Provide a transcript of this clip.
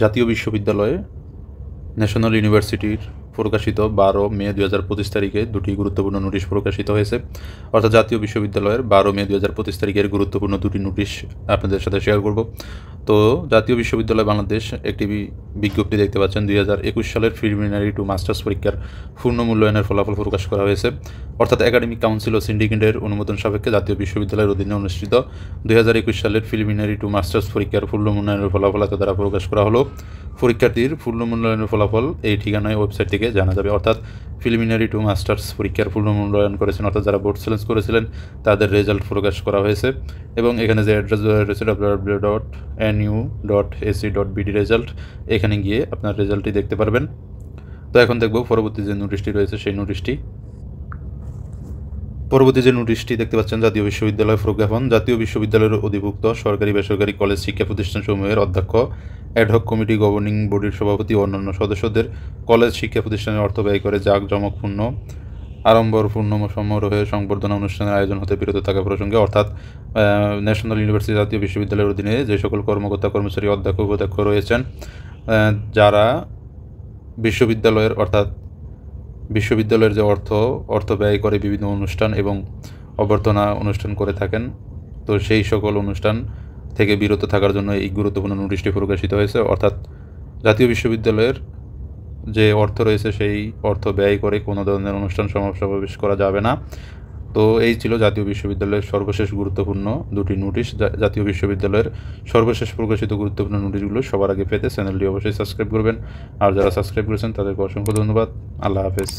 জাতীয় বিশ্ববিদ্যালয়ে ন্যাশনাল ইউনিভার্সিটির প্রকাশিত 12 মে 2025 তারিখে দুটি গুরুত্বপূর্ণ নোটিশ প্রকাশিত হয়েছে। অর্থাৎ জাতীয় বিশ্ববিদ্যালয়ের 12 মে 2025 তারিখের গুরুত্বপূর্ণ দুটি নোটিশ আপনাদের সাথে শেয়ার করব। তো জাতীয় বিশ্ববিদ্যালয় বাংলাদেশ একটি বিজ্ঞপ্তি দেখতে পাচ্ছেন। 2021 সালের প্রিলিমিনারি টু মাস্টার্স পরীক্ষার পূর্ণ মূল্যায়নের ফলাফল প্রকাশ করা হয়েছে। অর্থাৎ একাডেমিক কাউন্সিল ও সিন্ডিকেটের অনুমোদন সাপেক্ষে জাতীয় বিশ্ববিদ্যালয়ের অধীনে অনুষ্ঠিত 2021 সালের প্রিলিমিনারি টু মাস্টার্স পরীক্ষার পূর্ণ মূল্যায়নের ফলাফল এত দ্বারা প্রকাশ করা হলো। পরীক্ষার্থীর পূর্ণ মূল্যায়নের ফলাফল এই ঠিকানায় ওয়েবসাইট থেকে জানা যাবে। অর্থাৎ প্রিলিমিনারি টু মাস্টার্স পরীক্ষার পূর্ণ মূল্যায়ন করেছেন, অর্থাৎ যারা বোর্ড চ্যালেঞ্জ করেছিলেন তাদের রেজাল্ট প্রকাশ করা হয়েছে। এবং এখানে যে অ্যাড্রেস রয়েছে www.nu.ac.bd রেজাল্ট, এখানে গিয়ে আপনার রেজাল্টটি দেখতে পারবেন। তো এখন দেখব পরবর্তী যে নোটিশটি রয়েছে সেই নোটিশটি। পরবর্তী যে নোটিশটি দেখতে পাচ্ছেন, জাতীয় বিশ্ববিদ্যালয় প্রজ্ঞাপন। জাতীয় বিশ্ববিদ্যালয়ের অধিভুক্ত সরকারি বেসরকারি কলেজ শিক্ষা প্রতিষ্ঠানসমূহের অধ্যক্ষ, অ্যাডহক কমিটি, গভর্নিং বডির সভাপতি ও অন্যান্য সদস্যদের কলেজ শিক্ষা প্রতিষ্ঠানের অর্থ ব্যয় করে জাঁকজমকপূর্ণ আড়ম্বরপূর্ণ সমারোহে সংবর্ধনা অনুষ্ঠানের আয়োজন হতে বিরত থাকা প্রসঙ্গে, অর্থাৎ ন্যাশনাল ইউনিভার্সিটি জাতীয় বিশ্ববিদ্যালয়ের অধীনে যে সকল কর্মকর্তা কর্মচারী অধ্যক্ষ উপাধ্যক্ষ রয়েছেন, যারা বিশ্ববিদ্যালয়ের যে অর্থ ব্যয় করে বিভিন্ন অনুষ্ঠান এবং অভ্যর্থনা অনুষ্ঠান করে থাকেন, তো সেই সকল অনুষ্ঠান থেকে বিরত থাকার জন্য এই গুরুত্বপূর্ণ নোটিশটি প্রকাশিত হয়েছে। অর্থাৎ জাতীয় বিশ্ববিদ্যালয়ের যে অর্থ রয়েছে সেই অর্থ ব্যয় করে কোনো ধরনের অনুষ্ঠান সমাবেশ করা যাবে না। তো এই ছিল জাতীয় বিশ্ববিদ্যালয়ের সর্বশেষ গুরুত্বপূর্ণ দুটি নোটিশ। জাতীয় বিশ্ববিদ্যালয়ের সর্বশেষ প্রকাশিত গুরুত্বপূর্ণ নোটিশগুলো সবার আগে পেতে চ্যানেলটি অবশ্যই সাবস্ক্রাইব করবেন। আর যারা সাবস্ক্রাইব করেছেন তাদেরকে অসংখ্য ধন্যবাদ। আল্লাহ হাফেজ।